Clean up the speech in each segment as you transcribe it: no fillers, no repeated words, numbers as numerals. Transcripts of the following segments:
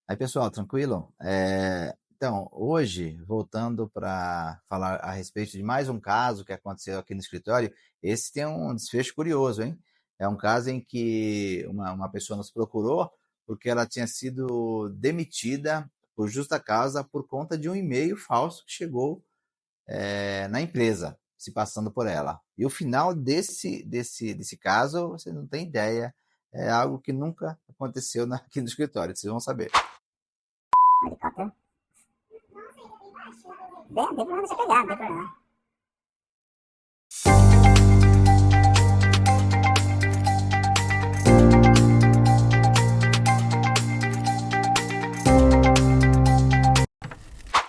Aí, pessoal, tranquilo? Então, hoje, voltando para falar a respeito de mais um caso que aconteceu aqui no escritório, esse tem um desfecho curioso, hein? É um caso em que uma pessoa nos procurou porque ela tinha sido demitida por justa causa por conta de um e-mail falso que chegou na empresa, se passando por ela. E o final desse caso, você não tem ideia, é algo que nunca aconteceu aqui no escritório, vocês vão saber. Helicóptero? Tem problema você pegar, não tem problema.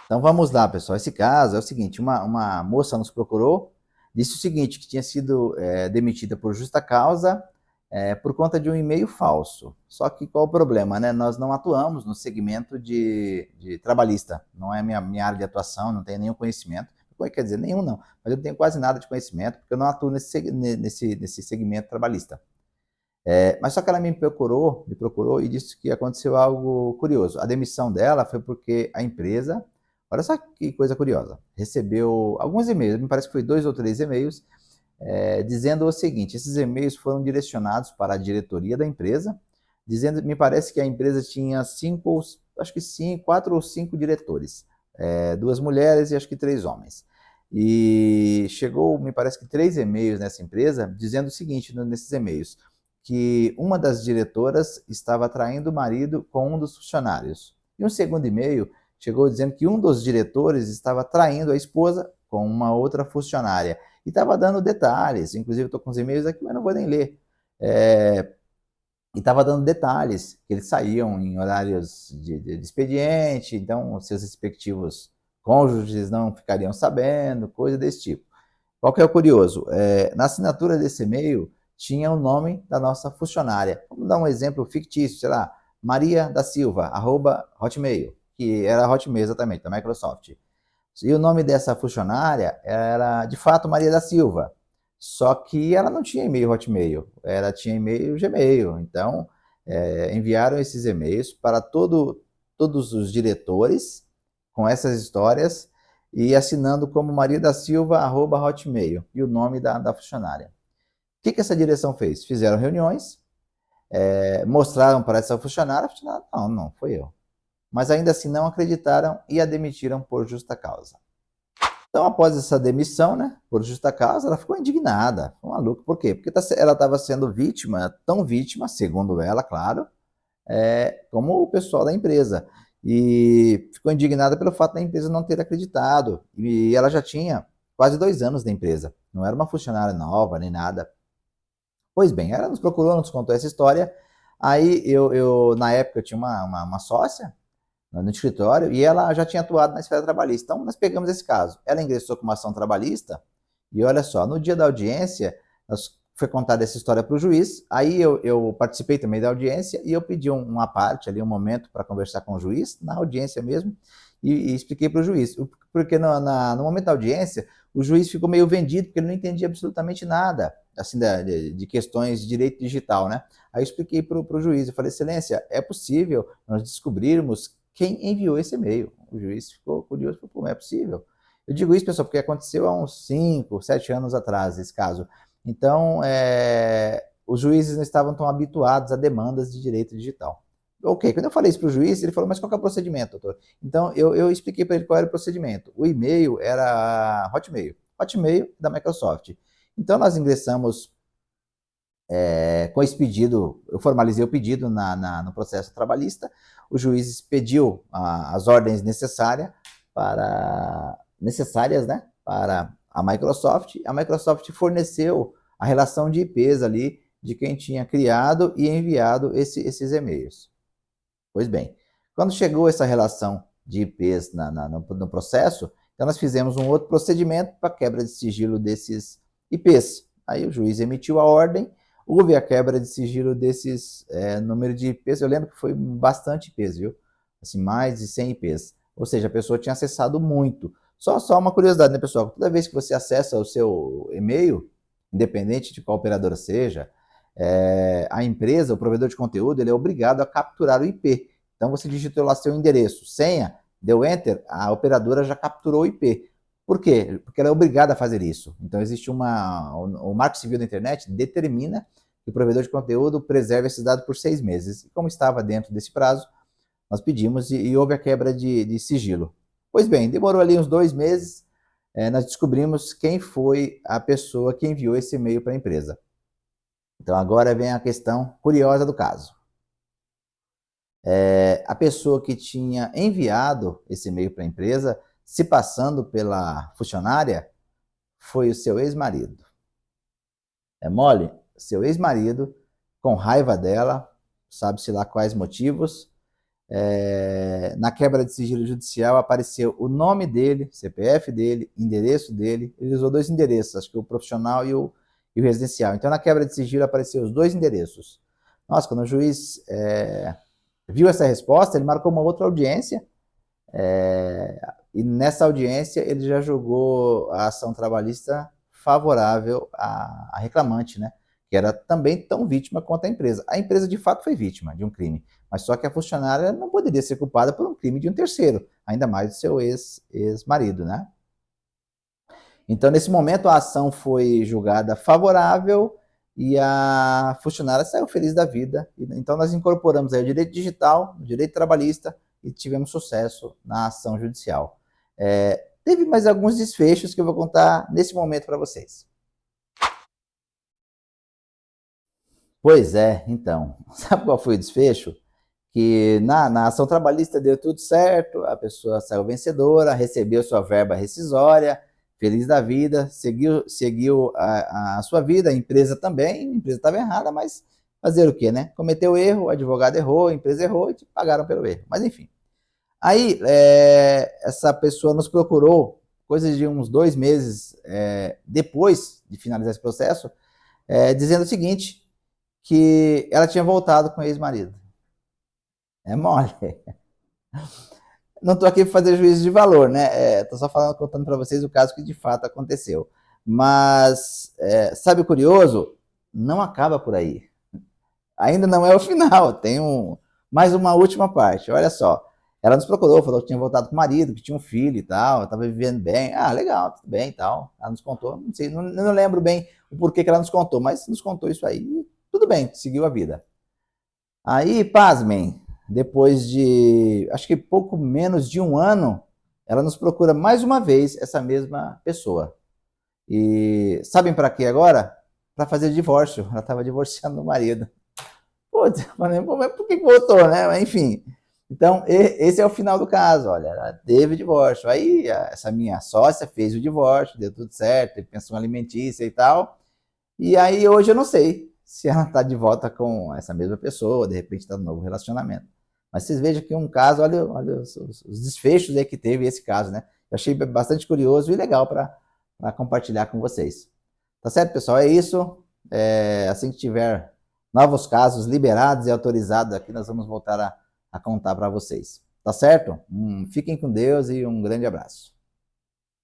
Então vamos lá, pessoal. Esse caso é o seguinte: uma moça nos procurou, disse o seguinte, que tinha sido demitida por justa causa por conta de um e-mail falso. Só que qual o problema, né? Nós não atuamos no segmento de trabalhista. Não é minha área de atuação, não tenho nenhum conhecimento. Quer dizer, nenhum não, mas eu não tenho quase nada de conhecimento, porque eu não atuo nesse segmento trabalhista. Mas só que ela me procurou e disse que aconteceu algo curioso. A demissão dela foi porque a empresa, olha só que coisa curiosa, recebeu alguns e-mails, me parece que foi 2 ou 3 e-mails, dizendo o seguinte: esses e-mails foram direcionados para a diretoria da empresa, dizendo, me parece que a empresa tinha acho que 4 ou 5 diretores, 2 mulheres e acho que 3 homens. E chegou, me parece que 3 e-mails nessa empresa, dizendo o seguinte nesses e-mails: que uma das diretoras estava traindo o marido com um dos funcionários. E um segundo e-mail chegou dizendo que um dos diretores estava traindo a esposa com uma outra funcionária. E estava dando detalhes, inclusive estou com os e-mails aqui, mas não vou nem ler. E estava dando detalhes, que eles saíam em horários de expediente, então seus respectivos cônjuges não ficariam sabendo, coisa desse tipo. Qual que é o curioso? Na assinatura desse e-mail tinha o nome da nossa funcionária. Vamos dar um exemplo fictício, sei lá, Maria da Silva, @hotmail, que era Hotmail exatamente, da Microsoft. E o nome dessa funcionária era, de fato, Maria da Silva. Só que ela não tinha e-mail Hotmail, ela tinha e-mail Gmail. Então, enviaram esses e-mails para todos os diretores com essas histórias e assinando como Maria da Silva, @hotmail, e o nome da funcionária. O que essa direção fez? Fizeram reuniões, mostraram para essa funcionária, a funcionária, não foi eu. Mas ainda assim não acreditaram e a demitiram por justa causa. Então, após essa demissão, né, por justa causa, ela ficou indignada, ficou maluca. Por quê? Porque ela estava sendo vítima, tão vítima, segundo ela, claro, como o pessoal da empresa. E ficou indignada pelo fato da empresa não ter acreditado. E ela já tinha quase 2 anos da empresa, não era uma funcionária nova nem nada. Pois bem, ela nos procurou, nos contou essa história. Aí na época, eu tinha uma sócia no escritório e ela já tinha atuado na esfera trabalhista. Então, nós pegamos esse caso. Ela ingressou com uma ação trabalhista e olha só, no dia da audiência, foi contada essa história para o juiz. Aí eu participei também da audiência e eu pedi uma parte ali, um momento para conversar com o juiz, na audiência mesmo, e expliquei para o juiz. Porque no momento da audiência, o juiz ficou meio vendido, porque ele não entendia absolutamente nada assim, de questões de direito digital, né? Aí eu expliquei para o juiz, eu falei: excelência, é possível nós descobrirmos quem enviou esse e-mail? O juiz ficou curioso, falou: não é possível. Eu digo isso, pessoal, porque aconteceu há uns 5, 7 anos atrás esse caso. Então, os juízes não estavam tão habituados a demandas de direito digital. Ok, quando eu falei isso para o juiz, ele falou: mas qual que é o procedimento, doutor? Então, eu expliquei para ele qual era o procedimento. O e-mail era Hotmail da Microsoft. Então, nós ingressamos com esse pedido, eu formalizei o pedido no processo trabalhista, o juiz pediu as ordens necessárias, né, para a Microsoft forneceu a relação de IPs ali, de quem tinha criado e enviado esses e-mails. Pois bem, quando chegou essa relação de IPs no processo, então nós fizemos um outro procedimento para quebra de sigilo desses IPs. Aí o juiz emitiu a ordem, houve a quebra de sigilo desses número de IPs. Eu lembro que foi bastante IPs, viu? Assim, mais de 100 IPs. Ou seja, a pessoa tinha acessado muito. Só uma curiosidade, né, pessoal? Toda vez que você acessa o seu e-mail, independente de qual operadora seja, a empresa, o provedor de conteúdo, ele é obrigado a capturar o IP. Então você digitou lá seu endereço, senha, deu enter, a operadora já capturou o IP. Por quê? Porque ela é obrigada a fazer isso. Então existe o Marco Civil da Internet determina que o provedor de conteúdo preserve esses dados por 6 meses. E como estava dentro desse prazo, nós pedimos e houve a quebra de sigilo. Pois bem, demorou ali uns 2 meses, nós descobrimos quem foi a pessoa que enviou esse e-mail para a empresa. Então agora vem a questão curiosa do caso. A pessoa que tinha enviado esse e-mail para a empresa, se passando pela funcionária, foi o seu ex-marido. É mole? Seu ex-marido, com raiva dela, sabe-se lá quais motivos, na quebra de sigilo judicial apareceu o nome dele, CPF dele, endereço dele. Ele usou 2 endereços, acho que o profissional e o residencial. Então na quebra de sigilo apareceu os 2 endereços. Nossa, quando o juiz viu essa resposta, ele marcou uma outra audiência, e nessa audiência ele já julgou a ação trabalhista favorável à reclamante, né? Que era também tão vítima quanto a empresa. A empresa de fato foi vítima de um crime, mas só que a funcionária não poderia ser culpada por um crime de um terceiro, ainda mais do seu ex-marido, né? Então, nesse momento, a ação foi julgada favorável e a funcionária saiu feliz da vida. Então, nós incorporamos aí o direito digital, o direito trabalhista e tivemos sucesso na ação judicial. Teve mais alguns desfechos que eu vou contar nesse momento para vocês. Pois é, então, sabe qual foi o desfecho? Que na ação trabalhista deu tudo certo, a pessoa saiu vencedora, recebeu sua verba rescisória, feliz da vida, seguiu a sua vida, a empresa também, a empresa estava errada, mas fazer o quê, né? Cometeu erro, o advogado errou, a empresa errou e pagaram pelo erro. Mas enfim. Aí, essa pessoa nos procurou, coisa de uns 2 meses depois de finalizar esse processo, dizendo o seguinte, que ela tinha voltado com o ex-marido. É mole. Não estou aqui para fazer juízo de valor, né? Estou só contando para vocês o caso que de fato aconteceu. Mas, sabe o curioso? Não acaba por aí. Ainda não é o final, tem mais uma última parte. Olha só, ela nos procurou, falou que tinha voltado com o marido, que tinha um filho e tal, estava vivendo bem. Ah, legal, tudo bem e tal. Ela nos contou, não sei, não lembro bem o porquê que ela nos contou, mas nos contou isso aí. Tudo bem, seguiu a vida. Aí, pasmem, depois de, acho que pouco menos de 1 ano, ela nos procura mais uma vez, essa mesma pessoa. E sabem para quê agora? Para fazer divórcio. Ela estava divorciando do marido. Putz, mas por que voltou, né? Mas, enfim. Então, esse é o final do caso. Olha, ela teve divórcio. Aí, essa minha sócia fez o divórcio, deu tudo certo, teve pensão alimentícia e tal. E aí, hoje eu não sei se ela está de volta com essa mesma pessoa, de repente está no novo relacionamento. Mas vocês vejam que um caso, olha os desfechos aí que teve esse caso, né? Eu achei bastante curioso e legal para compartilhar com vocês. Tá certo, pessoal? É isso. Assim que tiver novos casos liberados e autorizados aqui, nós vamos voltar a contar para vocês. Tá certo? Fiquem com Deus e um grande abraço.